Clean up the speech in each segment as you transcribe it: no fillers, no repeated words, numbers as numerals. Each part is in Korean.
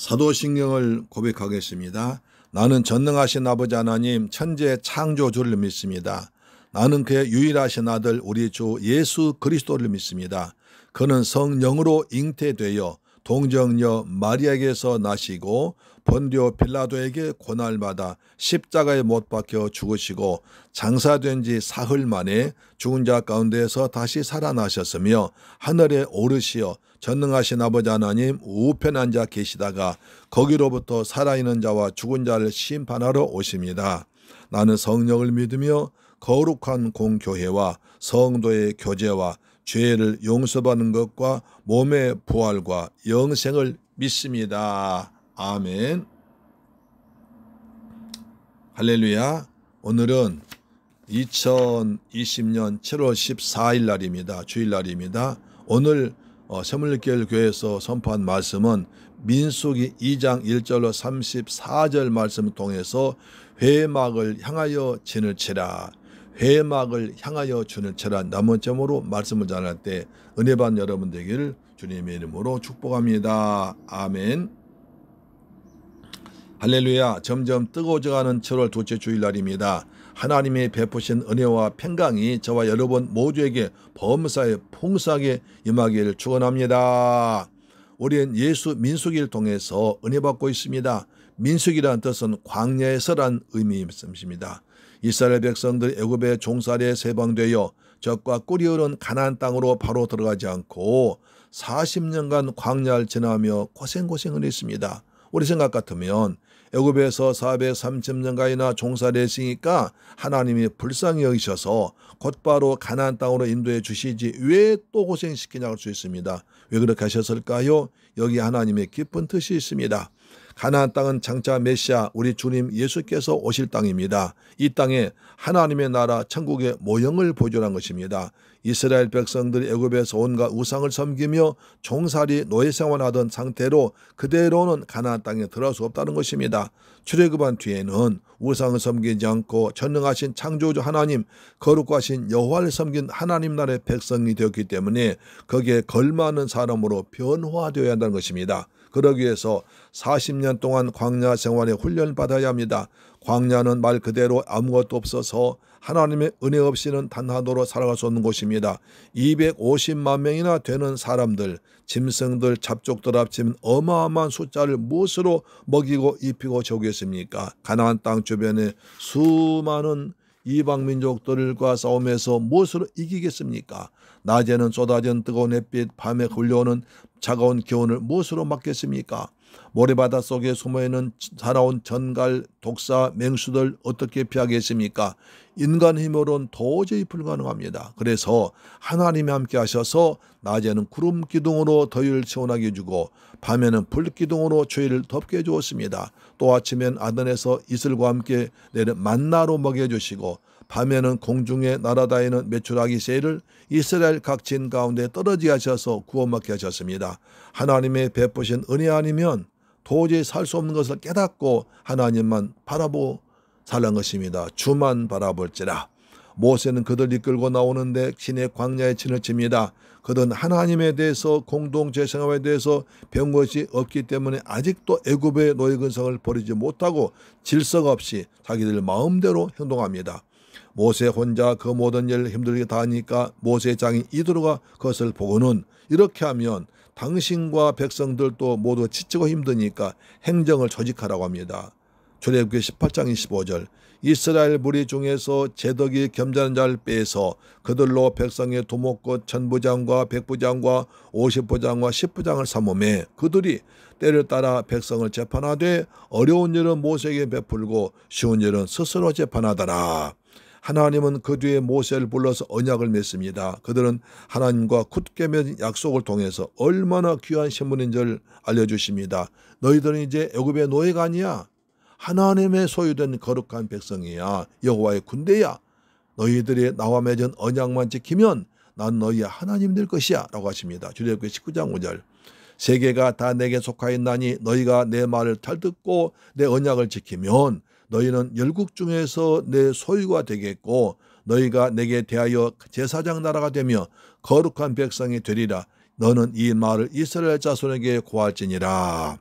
사도신경을 고백하겠습니다. 나는 전능하신 아버지 하나님 천지의 창조주를 믿습니다. 나는 그의 유일하신 아들 우리 주 예수 그리스도를 믿습니다. 그는 성령으로 잉태되어 동정녀 마리아에게서 나시고 본디오 빌라도에게 고난받아 십자가에 못 박혀 죽으시고 장사된 지 사흘 만에 죽은 자 가운데에서 다시 살아나셨으며 하늘에 오르시어 전능하신 아버지 하나님 우편에 앉아 계시다가 거기로부터 살아있는 자와 죽은 자를 심판하러 오십니다. 나는 성령을 믿으며 거룩한 공교회와 성도의 교제와 죄를 용서받는 것과 몸의 부활과 영생을 믿습니다. 아멘. 할렐루야. 오늘은 2020년 7월 14일 날입니다. 주일날입니다. 오늘 새물교회 교회에서 선포한 말씀은 민수기 2장 1절로 34절 말씀을 통해서 회막을 향하여 진을 치라. 회막을 향하여 진을 치라. 남원점으로 말씀을 전할 때 은혜 받는 여러분 되기를 주님의 이름으로 축복합니다. 아멘. 할렐루야. 점점 뜨거워져가는 7월 둘째 주일날입니다. 하나님이 베푸신 은혜와 평강이 저와 여러분 모두에게 범사에 풍성하게 임하기를 축원합니다. 우리는 예수 민수기를 통해서 은혜 받고 있습니다. 민수기라는 뜻은 광야에서란 의미입니다. 이스라엘 백성들이 애굽의 종살이에 세방되어 적과 꿀이 흐르는 가나안 땅으로 바로 들어가지 않고 40년간 광야를 지나며 고생을 했습니다. 우리 생각 같으면 애굽에서 430년간이나 종살이 했으니까 하나님이 불쌍히 여기셔서 곧바로 가나안 땅으로 인도해 주시지 왜 또 고생시키냐고 할 수 있습니다. 왜 그렇게 하셨을까요? 여기 하나님의 깊은 뜻이 있습니다. 가나안 땅은 장차 메시아 우리 주님 예수께서 오실 땅입니다. 이 땅에 하나님의 나라 천국의 모형을 보여주라는 것입니다. 이스라엘 백성들이 애굽에서 온갖 우상을 섬기며 종살이 노예생활하던 상태로 그대로는 가나안 땅에 들어갈 수 없다는 것입니다. 출애굽한 뒤에는 우상을 섬기지 않고 전능하신 창조주 하나님 거룩하신 여호와를 섬긴 하나님 나라의 백성이 되었기 때문에 거기에 걸맞는 사람으로 변화되어야 한다는 것입니다. 그러기 위해서 40년 동안 광야 생활에 훈련을 받아야 합니다. 광야는 말 그대로 아무것도 없어서 하나님의 은혜 없이는 단 하나도 살아갈 수 없는 곳입니다. 250만 명이나 되는 사람들, 짐승들, 잡족들 합치면 어마어마한 숫자를 무엇으로 먹이고 입히고 재우겠습니까? 가나안 땅 주변에 수많은 이방 민족들과 싸움에서 무엇으로 이기겠습니까? 낮에는 쏟아진 뜨거운 햇빛, 밤에 흘려오는 차가운 기온을 무엇으로 막겠습니까? 모래바다 속에 숨어있는 살아온 전갈, 독사, 맹수들 어떻게 피하겠습니까? 인간 힘으로는 도저히 불가능합니다. 그래서 하나님이 함께 하셔서 낮에는 구름 기둥으로 더위를 시원하게 해주고 밤에는 불 기둥으로 추위를 덮게 해주었습니다. 또 아침엔 아덴에서 이슬과 함께 내려 만나로 먹여주시고 밤에는 공중에 날아다니는 메추라기 새를 이스라엘 각 진 가운데 떨어지게 하셔서 구원받게 하셨습니다. 하나님의 베푸신 은혜 아니면 도저히 살 수 없는 것을 깨닫고 하나님만 바라보고 살란 것입니다. 주만 바라볼지라. 모세는 그들 이끌고 나오는데 신의 광야에 진을 칩니다. 그들은 하나님에 대해서 공동체 생활에 대해서 배운 것이 없기 때문에 아직도 애굽의 노예 근성을 버리지 못하고 질서가 없이 자기들 마음대로 행동합니다. 모세 혼자 그 모든 일을 힘들게 다 하니까 모세의 장인 이드로가 그것을 보고는 이렇게 하면 당신과 백성들도 모두 지치고 힘드니까 행정을 조직하라고 합니다. 출애굽기 18장 25절 이스라엘 무리 중에서 제덕이 겸자는 자를 빼서 그들로 백성의 두목것 천부장과 백부장과 50부장과 10부장을 삼음해 그들이 때를 따라 백성을 재판하되 어려운 일은 모세에게 베풀고 쉬운 일은 스스로 재판하더라. 하나님은 그 뒤에 모세를 불러서 언약을 맺습니다. 그들은 하나님과 굳게 맺은 약속을 통해서 얼마나 귀한 신분인지를 알려주십니다. 너희들은 이제 애굽의 노예가 아니야. 하나님의 소유된 거룩한 백성이야. 여호와의 군대야. 너희들이 나와 맺은 언약만 지키면 난 너희의 하나님 될 것이야 라고 하십니다. 출애굽기 19장 5절 세계가 다 내게 속하였나니 너희가 내 말을 잘 듣고 내 언약을 지키면 너희는 열국 중에서 내 소유가 되겠고 너희가 내게 대하여 제사장 나라가 되며 거룩한 백성이 되리라. 너는 이 말을 이스라엘 자손에게 고할지니라.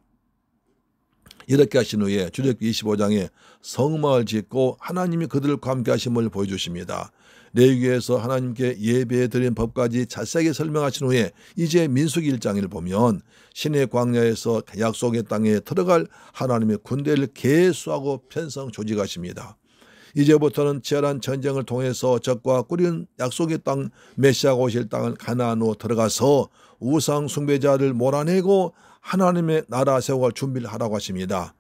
이렇게 하신 후에 출애굽기 25장에 성막을 짓고 하나님이 그들과 함께 하심을 보여주십니다. 레위기에서 하나님께 예배드린 법까지 자세하게 설명하신 후에 이제 민수기 1장을 보면 신의 광야에서 약속의 땅에 들어갈 하나님의 군대를 계수하고 편성 조직하십니다. 이제부터는 치열한 전쟁을 통해서 적과 꾸린 약속의 땅 메시아가 오실 땅을 가나안으로 들어가서 우상 숭배자를 몰아내고 하나님의 나라 세워갈 준비를 하라고 하십니다.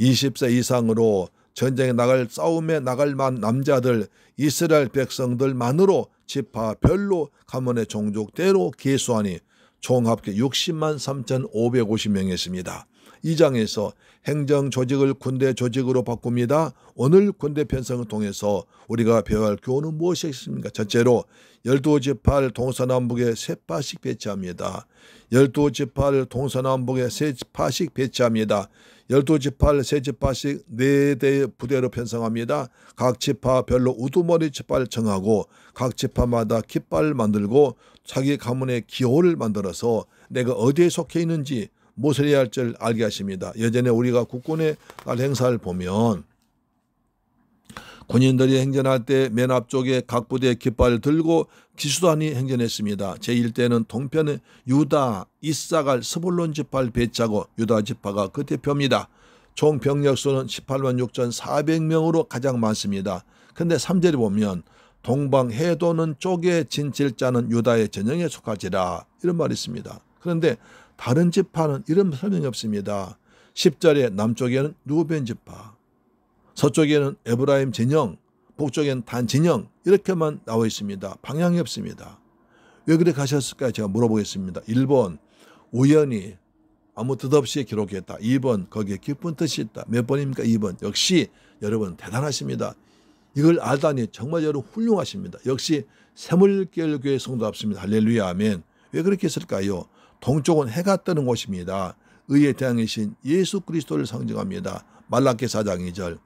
20세 이상으로 전쟁에 나갈 싸움에 나갈 만 남자들 이스라엘 백성들만으로 지파별로 가문의 종족대로 계수하니 총 합계 60만 3,550명이었습니다. 2장에서 행정 조직을 군대 조직으로 바꿉니다. 오늘 군대 편성을 통해서 우리가 배워야 할 교훈은 무엇이겠습니까? 첫째로 12지파를 동서남북에 3파씩 배치합니다. 12지파를 동서남북에 3파씩 배치합니다. 12지파를 3지파씩 4대 부대로 편성합니다. 각 지파별로 우두머리 지파를 정하고 각 지파마다 깃발을 만들고 자기 가문의 기호를 만들어서 내가 어디에 속해 있는지 무엇을 해야 할지를 알게 하십니다. 예전에 우리가 국군의 날 행사를 보면 군인들이 행전할 때 맨 앞쪽에 각 부대의 깃발을 들고 기수단이 행전했습니다. 제1대는 동편에 유다, 이사갈, 스불론 지파를 배치하고 유다 지파가 그 대표입니다. 총 병력수는 18만 6,400명으로 가장 많습니다. 그런데 3절에 보면 동방해도는 쪽에 진칠자는 유다의 전형에 속할지라 이런 말이 있습니다. 그런데 다른 지파는 이런 설명이 없습니다. 10절에 남쪽에는 루벤 지파, 서쪽에는 에브라임 진영, 북쪽에는 단 진영 이렇게만 나와 있습니다. 방향이 없습니다. 왜 그렇게 하셨을까요? 제가 물어보겠습니다. 1번 우연히 아무 뜻 없이 기록했다. 2번 거기에 깊은 뜻이 있다. 몇 번입니까? 2번. 역시 여러분 대단하십니다. 이걸 알다니 정말 여러분 훌륭하십니다. 역시 새물결교회 성도답습니다. 할렐루야 아멘. 왜 그렇게 했을까요? 동쪽은 해가 뜨는 곳입니다. 의의 태양이신 예수 그리스도를 상징합니다. 말라기 4장 2절.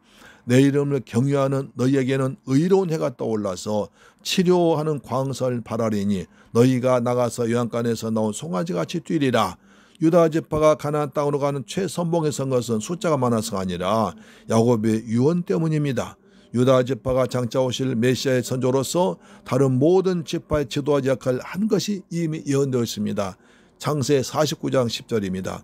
내 이름을 경유하는 너희에게는 의로운 해가 떠올라서 치료하는 광설 발하리니 너희가 나가서 요한간에서 나온 송아지같이 뛰리라. 유다 지파가 가나안 땅으로 가는 최선봉에 선 것은 숫자가 많아서가 아니라 야곱의 유언 때문입니다. 유다 지파가 장차 오실 메시아의 선조로서 다른 모든 지파의 지도자 역할을 한 것이 이미 예언되어 있습니다. 창세 49장 10절입니다.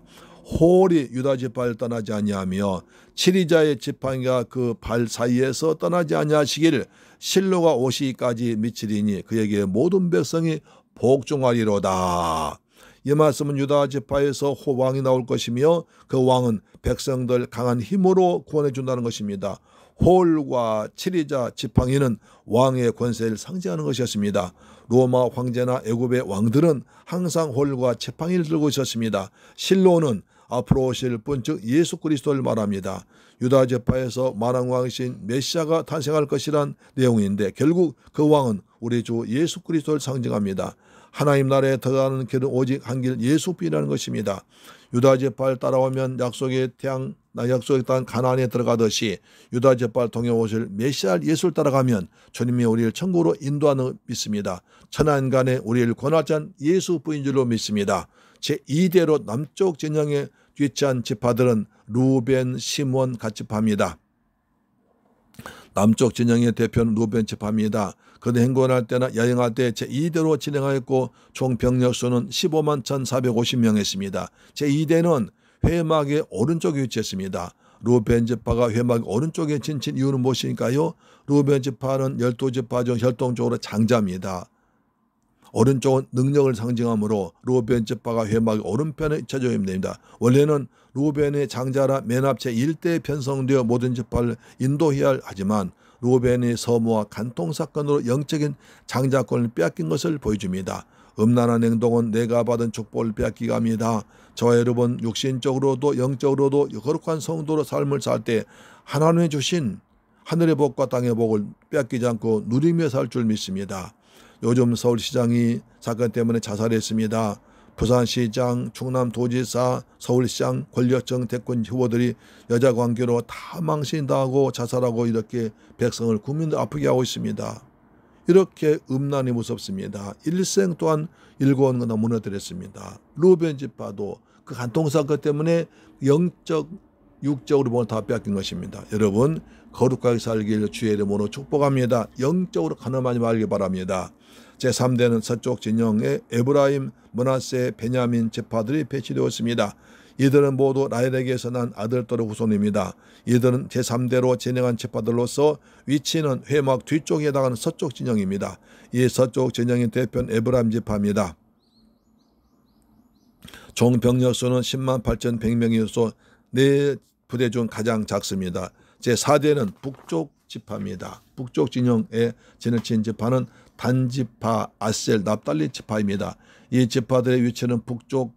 홀이 유다 지파를 떠나지 아니하며 치리자의 지팡이가 그 발 사이에서 떠나지 아니하시기를 실로가 오시기까지 미치리니 그에게 모든 백성이 복종하리로다. 이 말씀은 유다 지파에서 호왕이 나올 것이며 그 왕은 백성들 강한 힘으로 구원해 준다는 것입니다. 홀과 치리자 지팡이는 왕의 권세를 상징하는 것이었습니다. 로마 황제나 애굽의 왕들은 항상 홀과 지팡이를 들고 있었습니다. 실로는 앞으로 오실 분 즉 예수 그리스도를 말합니다. 유다 지파에서 만왕왕이신 메시아가 탄생할 것이란 내용인데 결국 그 왕은 우리 주 예수 그리스도를 상징합니다. 하나님 나라에 들어가는 길은 오직 한 길 예수뿐이라는 것입니다. 유다 지파를 따라오면 약속의 땅 가나안에 들어가듯이 유다 지파를 통해 오실 메시아 예수를 따라가면 주님이 우리를 천국으로 인도하는 믿습니다. 천하인간에 우리를 권하자는 예수뿐인 줄로 믿습니다. 제2대로 남쪽 진영에 위치한 지파들은 루벤, 시몬, 갓지파입니다. 남쪽 진영의 대표는 루벤 지파입니다. 그들 행군할 때나 여행할 때 제2대로 진행하였고 총 병력수는 15만 1,450명이었습니다. 제2대는 회막의 오른쪽에 위치했습니다. 루벤 지파가 회막 오른쪽에 진친 이유는 무엇일까요? 루벤 지파는 12지파 중 혈통적으로 장자입니다. 오른쪽은 능력을 상징하므로 루벤 지파가 회막의 오른편에 처져 있습니다. 원래는 루벤의 장자라 맨 앞 제1대에 편성되어 모든 지파를 인도해야 하지만 루벤의 서무와 간통 사건으로 영적인 장자권을 빼앗긴 것을 보여줍니다. 음란한 행동은 내가 받은 축복을 빼앗기가 합니다. 저와 여러분 육신적으로도 영적으로도 거룩한 성도로 삶을 살 때 하나님이 주신 하늘의 복과 땅의 복을 빼앗기지 않고 누리며 살 줄 믿습니다. 요즘 서울시장이 사건 때문에 자살했습니다. 부산시장, 충남도지사, 서울시장, 권력정 대권 후보들이 여자관계로 다 망신당하고 자살하고 이렇게 백성을 국민들 아프게 하고 있습니다. 이렇게 음란이 무섭습니다. 일생 또한 일궈온 건 무너뜨렸습니다. 루벤 지파도 그 간통사건 때문에 영적 육적으로 보면 다 뺏긴 것입니다. 여러분 거룩하게 살길 주의 이름으로 축복합니다. 영적으로 가늠하지 말기 바랍니다. 제3대는 서쪽 진영의 에브라임, 므낫세, 베냐민 지파들이 배치되었습니다. 이들은 모두 라헬에게서 난 아들들의 후손입니다. 이들은 제3대로 진행한 지파들로서 위치는 회막 뒤쪽에 해당하는 서쪽 진영입니다. 이 서쪽 진영의 대표는 에브라임 지파입니다. 총 병력 수는 10만 8,100명이어서 네 부대 중 가장 작습니다. 제4대는 북쪽 지파입니다. 북쪽 진영에 진을 친 지파는 단지파, 아셀, 납달리 지파입니다. 이 지파들의 위치는 북쪽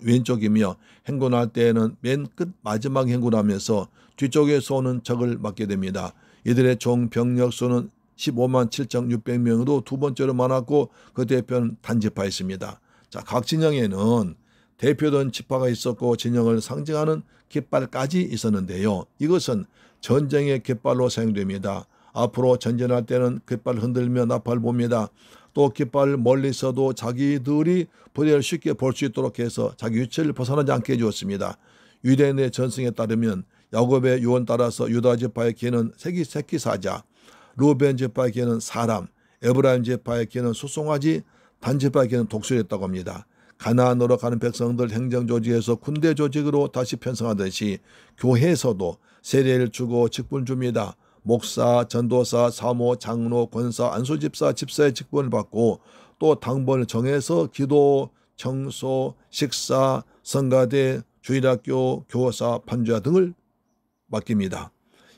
왼쪽이며 행군할 때에는 맨 끝 마지막 행군하면서 뒤쪽에서 오는 적을 맞게 됩니다. 이들의 총 병력 수는 15만 7,600명으로 두 번째로 많았고 그 대표는 단지파였습니다. 자, 각 진영에는 대표된 지파가 있었고 진영을 상징하는 깃발까지 있었는데요. 이것은 전쟁의 깃발로 사용됩니다. 앞으로 전진할 때는 깃발을 흔들며 나팔을 봅니다. 또 깃발을 멀리서도 자기들이 부대를 쉽게 볼 수 있도록 해서 자기 위치를 벗어나지 않게 해주었습니다. 유대인의 전승에 따르면 야곱의 유언 따라서 유다 지파의 기는 새끼 사자, 루벤 지파의 기는 사람, 에브라임 지파의 기는 수송아지, 단 지파의 기는 독수리였다고 합니다. 가나안으로 가는 백성들 행정조직에서 군대 조직으로 다시 편성하듯이 교회에서도 세례를 주고 직분 줍니다. 목사, 전도사, 사모, 장로, 권사, 안수집사, 집사의 직분을 받고 또 당번을 정해서 기도, 청소, 식사, 성가대, 주일학교, 교사, 판주야 등을 맡깁니다.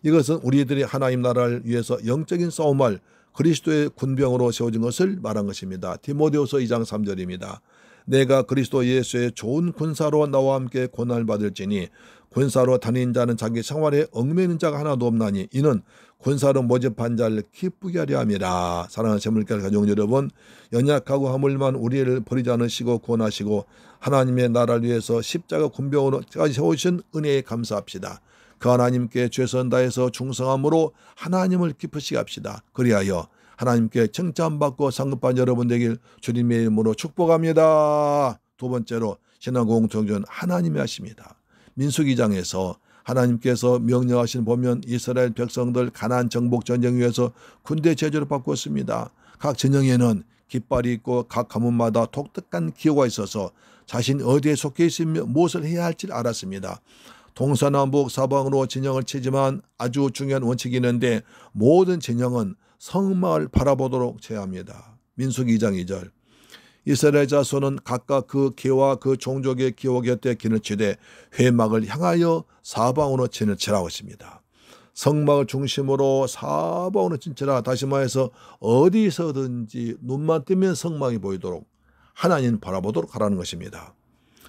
이것은 우리들이 하나님 나라를 위해서 영적인 싸움할 그리스도의 군병으로 세워진 것을 말한 것입니다. 디모데후서 2장 3절입니다. 내가 그리스도 예수의 좋은 군사로 나와 함께 고난을 받을지니 군사로 다닌 자는 자기 생활에 얽매이는 자가 하나도 없나니 이는 군사로 모집한 자를 기쁘게 하려 함이라. 사랑하는 재물결 가족 여러분, 연약하고 하물만 우리를 버리지 않으시고 구원하시고 하나님의 나라를 위해서 십자가 군병으로까지 세우신 은혜에 감사합시다. 그 하나님께 최선 다해서 충성함으로 하나님을 기쁘시게 합시다. 그리하여 하나님께 칭찬받고 상급받은 여러분 되길 주님의 이름으로 축복합니다. 두 번째로 신앙 공통전 하나님이 하십니다. 민수기 2장에서 하나님께서 명령하신 보면 이스라엘 백성들 가나안 정복 전쟁 위해서 군대 제조를 바꿨습니다. 각 진영에는 깃발이 있고 각 가문마다 독특한 기호가 있어서 자신 어디에 속해 있으며 무엇을 해야 할지 알았습니다. 동서남북 사방으로 진영을 치지만 아주 중요한 원칙이 있는데 모든 진영은 성막을 바라보도록 해야 합니다. 민수기 2장 2절. 이스라엘 자손은 각각 그 기와 그 종족의 기호 곁에 기를 치되 회막을 향하여 사방으로 진을 치라고 했습니다. 성막을 중심으로 사방으로 진치라. 다시 말해서 어디서든지 눈만 뜨면 성막이 보이도록 하나님 바라보도록 하라는 것입니다.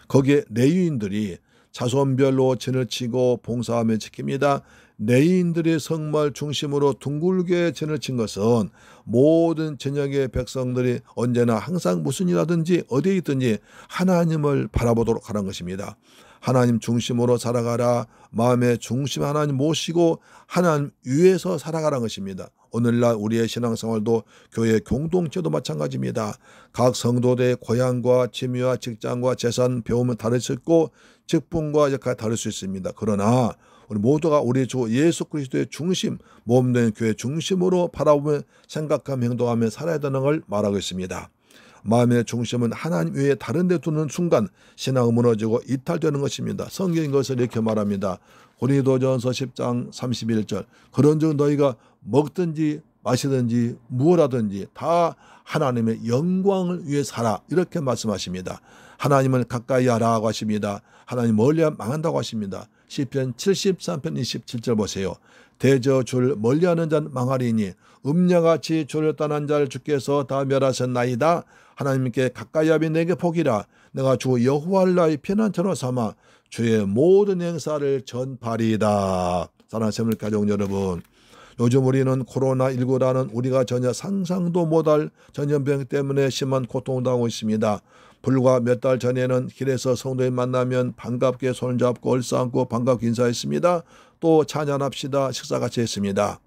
거기에 레위인들이 자손별로 진을 치고 봉사하며 지킵니다. 레위인들의 성막 중심으로 둥글게 진을 친 것은 모든 진영의 백성들이 언제나 항상 무슨 일하든지 어디에 있든지 하나님을 바라보도록 하는 것입니다. 하나님 중심으로 살아가라. 마음의 중심 하나님 모시고 하나님 위에서 살아가라는 것입니다. 오늘날 우리의 신앙생활도 교회 공동체도 마찬가지입니다. 각 성도들의 고향과 취미와 직장과 재산, 배움은 다를 수 있고 직분과 역할이 다를 수 있습니다. 그러나 우리 모두가 우리 주 예수 그리스도의 중심, 몸된 교회 중심으로 바라보며 생각하며 행동하며 살아야 되는 걸 말하고 있습니다. 마음의 중심은 하나님 외에 다른 데 두는 순간 신앙이 무너지고 이탈되는 것입니다. 성경인 것을 이렇게 말합니다. 고린도전서 10장 31절. 그런즉 너희가 먹든지 마시든지 무엇하든지 다 하나님의 영광을 위해 살아. 이렇게 말씀하십니다. 하나님을 가까이 하라고 하십니다. 하나님 멀리하면 망한다고 하십니다. 시편 73편 27절 보세요. 대저 주를 멀리하는 자는 망하리니 음녀같이 주를 떠난 자를 주께서 다 멸하셨나이다. 하나님께 가까이 하며 내게 복이라. 내가 주 여호와를 나의 피난처로 삼아 주의 모든 행사를 전파리이다. 사랑하는 새물 가족 여러분, 요즘 우리는 코로나19라는 우리가 전혀 상상도 못할 전염병 때문에 심한 고통을 당하고 있습니다. 불과 몇 달 전에는 길에서 성도님 만나면 반갑게 손을 잡고 얼싸안고 반갑게 인사했습니다. 또 찬양합시다 식사같이 했습니다.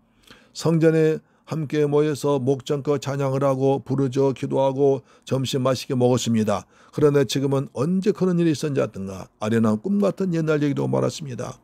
성전에 함께 모여서 목전껏 찬양을 하고 부르짖어 기도하고 점심 맛있게 먹었습니다. 그런데 지금은 언제 그런 일이 있었는지 하든가 아련한 꿈같은 옛날 얘기도 말았습니다.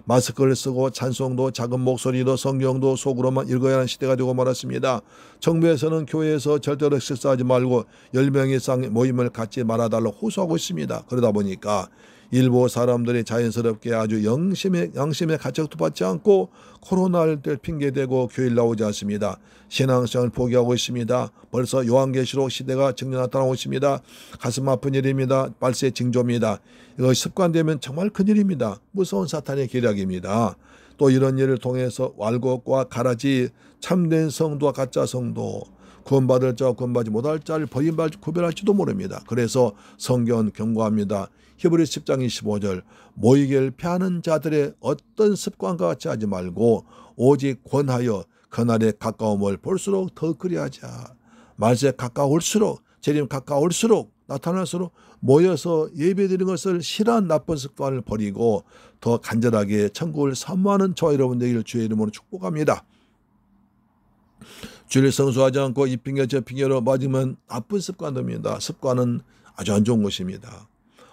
마스크를 쓰고 찬송도 작은 목소리로 성경도 속으로만 읽어야 하는 시대가 되고 말았습니다. 정부에서는 교회에서 절대로 식사하지 말고 10명 이상 모임을 갖지 말아달라고 호소하고 있습니다. 그러다 보니까 일부 사람들이 자연스럽게 아주 양심의 가책도 받지 않고 코로나를 핑계대고 교회를 나오지 않습니다. 신앙성을 포기하고 있습니다. 벌써 요한계시록 시대가 정년 나타나고 있습니다. 가슴 아픈 일입니다. 발세 징조입니다. 이거 습관되면 정말 큰일입니다. 무서운 사탄의 계략입니다. 또 이런 일을 통해서 왈곡과 가라지, 참된 성도와 가짜 성도, 구원받을 자와 구원받지 못할 자를 구별할지도 모릅니다. 그래서 성경은 경고합니다. 히브리서 10장 25절 모이기를 피하는 자들의 어떤 습관과 같이 하지 말고 오직 권하여 그날의 가까움을 볼수록 더 그리하자. 말세 가까울수록 재림 가까울수록 나타날수록 모여서 예배드리는 것을 싫어하는 나쁜 습관을 버리고 더 간절하게 천국을 사모하는 저와 여러분 되기를 주의 이름으로 축복합니다. 주를 성수하지 않고 이 핑계 저 핑계로 맞으면 나쁜 습관입니다. 습관은 아주 안 좋은 것입니다.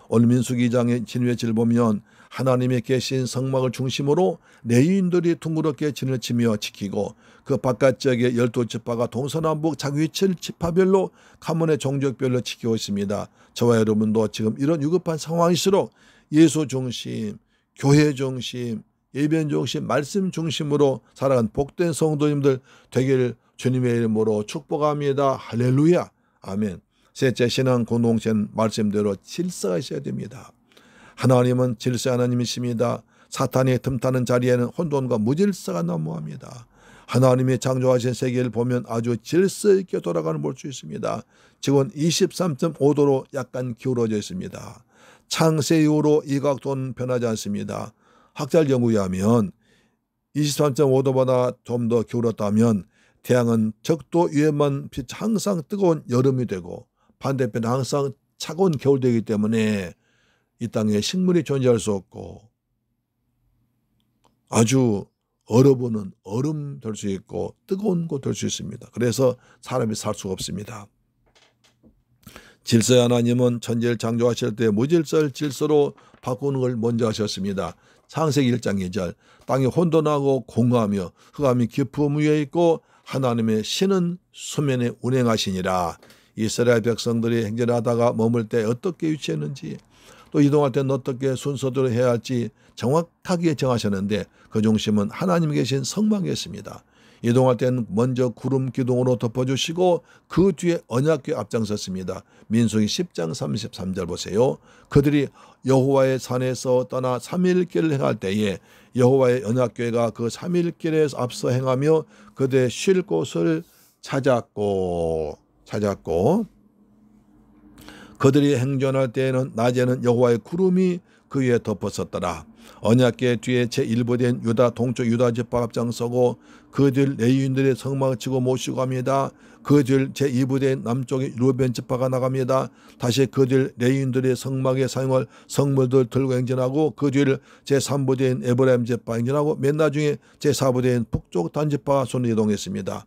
오늘 민수기 2장의 진회치를 보면 하나님의 계신 성막을 중심으로 레위인들이 둥그렇게 진을 치며 지키고 그 바깥쪽에 12지파가 동서남북 자기 위치를 지파별로 가문의 종족별로 지키고 있습니다. 저와 여러분도 지금 이런 위급한 상황일수록 예수 중심, 교회 중심, 예배 중심, 말씀 중심으로 살아간 복된 성도님들 되기를 주님의 이름으로 축복합니다. 할렐루야. 아멘. 셋째, 신앙 공동체는 말씀대로 질서가 있어야 됩니다. 하나님은 질서 하나님이십니다. 사탄이 틈타는 자리에는 혼돈과 무질서가 난무합니다. 하나님이 창조하신 세계를 보면 아주 질서 있게 돌아가는 볼 수 있습니다. 지금 23.5도로 약간 기울어져 있습니다. 창세 이후로 이 각도는 변하지 않습니다. 학자들 연구에 하면 23.5도보다 좀 더 기울었다면 태양은 적도 위에만 항상 뜨거운 여름이 되고 반대편은 항상 차가운 겨울이 되기 때문에 이 땅에 식물이 존재할 수 없고 아주 얼어보는 얼음 될 수 있고 뜨거운 곳 될 수 있습니다. 그래서 사람이 살 수가 없습니다. 질서의 하나님은 천지를 창조하실 때 무질서를 질서로 바꾸는 걸 먼저 하셨습니다. 창세기 1장 2절 땅이 혼돈하고 공허하며 흑암이 깊음 위에 있고 하나님의 신은 수면에 운행하시니라. 이스라엘 백성들이 행진하다가 머물 때 어떻게 위치했는지 또 이동할 때는 어떻게 순서대로 해야 할지 정확하게 정하셨는데 그 중심은 하나님 계신 성막이었습니다. 이동할 때는 먼저 구름 기둥으로 덮어주시고 그 뒤에 언약궤 앞장섰습니다. 민수기 10장 33절 보세요. 그들이 여호와의 산에서 떠나 3일길을 행할 때에 여호와의 언약궤가 그 3일길에 앞서 행하며 그들의 쉴 곳을 찾았고 그들이 행전할 때에는 낮에는 여호와의 구름이 그 위에 덮었었더라. 언약궤 뒤에 제1부된 유다 동쪽 유다 지파 앞장서고 그 뒤 레위인들의 성막을 치고 모시고 갑니다. 그 뒤 제2부된 남쪽의 루벤 지파가 나갑니다. 다시 그 뒤 레위인들의 성막에 사용할 성물들 들고 행진하고 그 뒤를 제3부된 에브라임 지파 행진하고 맨 나중에 제4부된 북쪽 단지파 손으로 이동했습니다.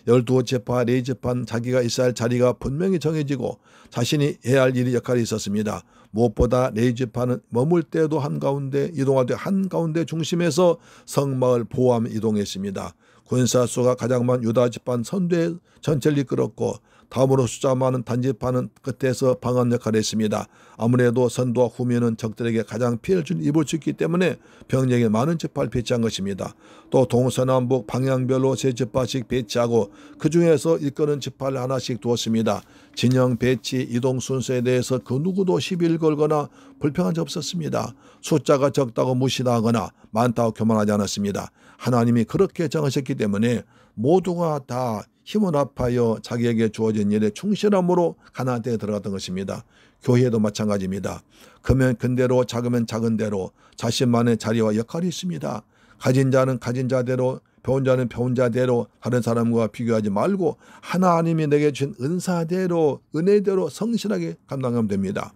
12지파 레위지파는 자기가 있어야 할 자리가 분명히 정해지고 자신이 해야 할 일이 역할이 있었습니다. 무엇보다 레위지파는 머물 때도 한가운데 이동할 때 한가운데 중심에서 성막을 보호하며 이동했습니다. 군사수가 가장 많은 유다지파는 선두에 전체를 이끌었고 다음으로 숫자 많은 단지파는 끝에서 방한 역할을 했습니다. 아무래도 선두와 후면은 적들에게 가장 피해를 입을 수 있기 때문에 병력에 많은 지파를 배치한 것입니다. 또 동서남북 방향별로 세 지파씩 배치하고 그 중에서 이끄는 지파를 하나씩 두었습니다. 진영 배치 이동 순서에 대해서 그 누구도 시비를 걸거나 불평한 적 없었습니다. 숫자가 적다고 무시하거나 많다고 교만하지 않았습니다. 하나님이 그렇게 정하셨기 때문에 모두가 다 힘을 합하여 자기에게 주어진 일에 충실함으로 가나안 땅에 들어갔던 것입니다. 교회도 마찬가지입니다. 크면 큰 대로 작으면 작은 대로 자신만의 자리와 역할이 있습니다. 가진 자는 가진 자대로 배운 자는 배운 자대로 다른 사람과 비교하지 말고 하나님이 내게 주신 은사대로 은혜대로 성실하게 감당하면 됩니다.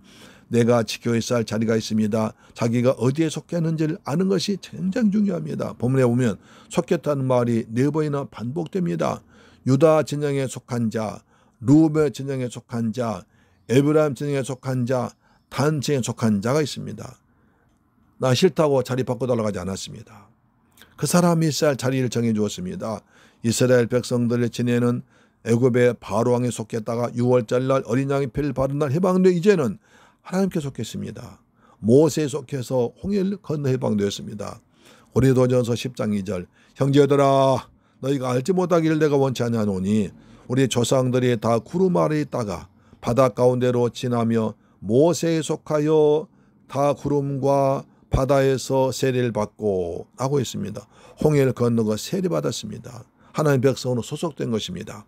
내가 지켜 있어야 할 자리가 있습니다. 자기가 어디에 속했는지를 아는 것이 굉장히 중요합니다. 본문에 보면 속했다는 말이 4번이나 반복됩니다. 유다 진영에 속한 자, 루벤 진영에 속한 자, 에브라임 진영에 속한 자, 단 진영에 속한 자가 있습니다. 나 싫다고 자리 바꿔달라고 하지 않았습니다. 그 사람이 있어야 할 자리를 정해주었습니다. 이스라엘 백성들을 지내는 애굽의 바로왕에 속했다가 6월절 날 어린 양의 피를 바른 날 해방돼 이제는 하나님께 속했습니다. 모세에 속해서 홍해를 건너 해방되었습니다. 고린도전서 10장 2절 형제들아 너희가 알지 못하기를 내가 원치 아니하노니 우리 조상들이 다 구름 아래에 있다가 바다 가운데로 지나며 모세에 속하여 다 구름과 바다에서 세례를 받고 하고 있습니다. 홍해를 건너고 세례받았습니다. 하나님 백성으로 소속된 것입니다.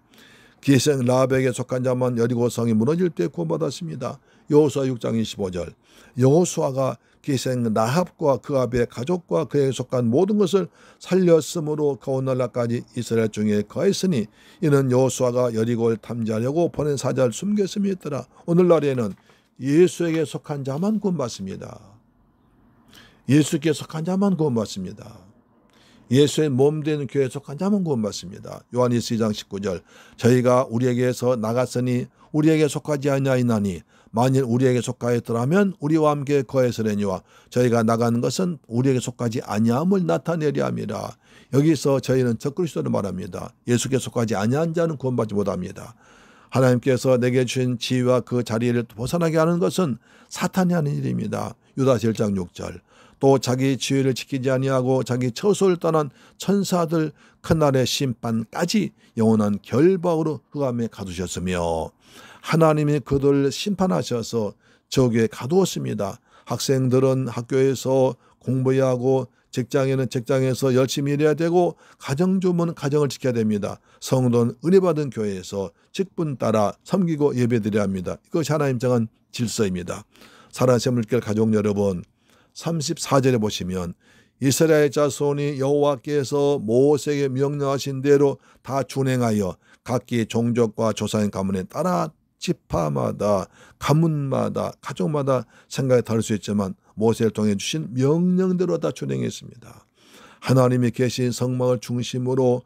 기생 라합에게 속한 자만 여리고성이 무너질 때 구원받았습니다. 여호수아 6장 25절 여호수아가 기생 라합과 그 아비의 가족과 그에게 속한 모든 것을 살렸으므로 그 오늘날까지 이스라엘 중에 거했으니 이는 여호수아가 여리고를 탐지하려고 보낸 사자를 숨겼음이었더라. 오늘날에는 예수에게 속한 자만 구원받습니다. 예수께 속한 자만 구원받습니다. 예수의 몸 되는 교회에 속한 자만 구원받습니다. 요한일서 2장 19절 저희가 우리에게서 나갔으니 우리에게 속하지 아니하나니 만일 우리에게 속하였더라면 우리와 함께 거했으려니와 저희가 나가는 것은 우리에게 속하지 아니함을 나타내려 함이라. 여기서 저희는 적그리스도를 말합니다. 예수께 속하지 아니한 자는 구원받지 못합니다. 하나님께서 내게 주신 지위와 그 자리를 벗어나게 하는 것은 사탄이 하는 일입니다. 유다서 1장 6절 또 자기 지위를 지키지 아니하고 자기 처소를 떠난 천사들 그날의 심판까지 영원한 결박으로 흑암에 가두셨으며 하나님이 그들을 심판하셔서 저기에 가두었습니다. 학생들은 학교에서 공부해야 하고 직장에는 직장에서 열심히 일해야 되고 가정주부는 가정을 지켜야 됩니다. 성도는 은혜 받은 교회에서 직분 따라 섬기고 예배드려야 합니다. 이것이 하나님 정한 질서입니다. 살아계신 물결 가족 여러분 34절에 보시면 이스라엘 자손이 여호와께서 모세에게 명령하신 대로 다 준행하여 각기 종족과 조상의 가문에 따라 지파마다 가문마다 가족마다 생각이 다를 수 있지만 모세를 통해 주신 명령대로 다 준행했습니다. 하나님이 계신 성막을 중심으로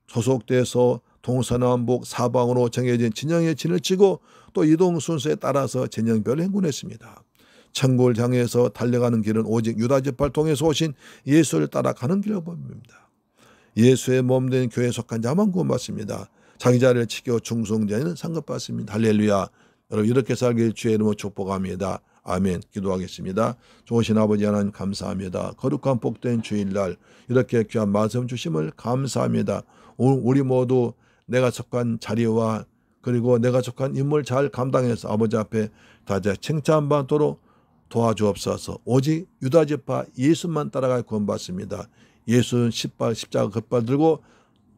소속돼서 동서남북 사방으로 정해진 진영의 진을 치고 또 이동 순서에 따라서 진영별로 행군했습니다. 천국을 향해서 달려가는 길은 오직 유다지파를 통해서 오신 예수를 따라가는 길로 보입니다. 예수의 몸된 교회에 속한 자만 구원받습니다. 자기 자리를 지켜 충성되는 상급받습니다. 할렐루야. 여러분 이렇게 살길 주의 이름으로 축복합니다. 아멘. 기도하겠습니다. 좋으신 아버지 하나님 감사합니다. 거룩한 복된 주일날 이렇게 귀한 말씀 주심을 감사합니다. 우리 모두 내가 속한 자리와 그리고 내가 속한 임무를 잘 감당해서 아버지 앞에 다자 칭찬받도록 도와주옵소서. 오직 유다지파 예수만 따라갈 구원받습니다. 예수는 십자가 겉발 들고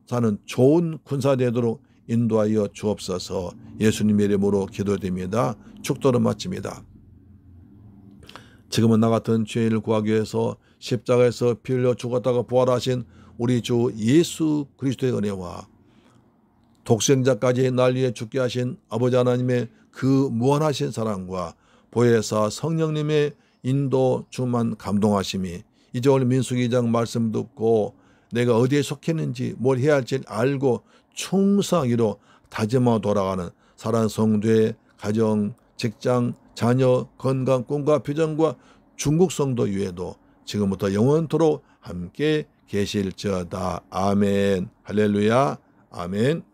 사는 좋은 군사 되도록 인도하여 주옵소서. 예수님의 이름으로 기도드립니다. 축도를 마칩니다. 지금은 나 같은 죄인을 구하기 위해서 십자가에서 피 흘려 죽었다가 부활하신 우리 주 예수 그리스도의 은혜와 독생자까지 날 위해 죽게 하신 아버지 하나님의 그 무한하신 사랑과 보혜사 성령님의 인도 주만 감동하심이 이제 오늘 민수기 2장 말씀 듣고 내가 어디에 속했는지 뭘 해야 할지 알고 충성하기로 다짐하고 돌아가는 사랑하는 성도의 가정, 직장, 자녀, 건강, 꿈과 비전과 중국 성도 위에도 지금부터 영원토록 함께 계실지어다. 아멘. 할렐루야. 아멘.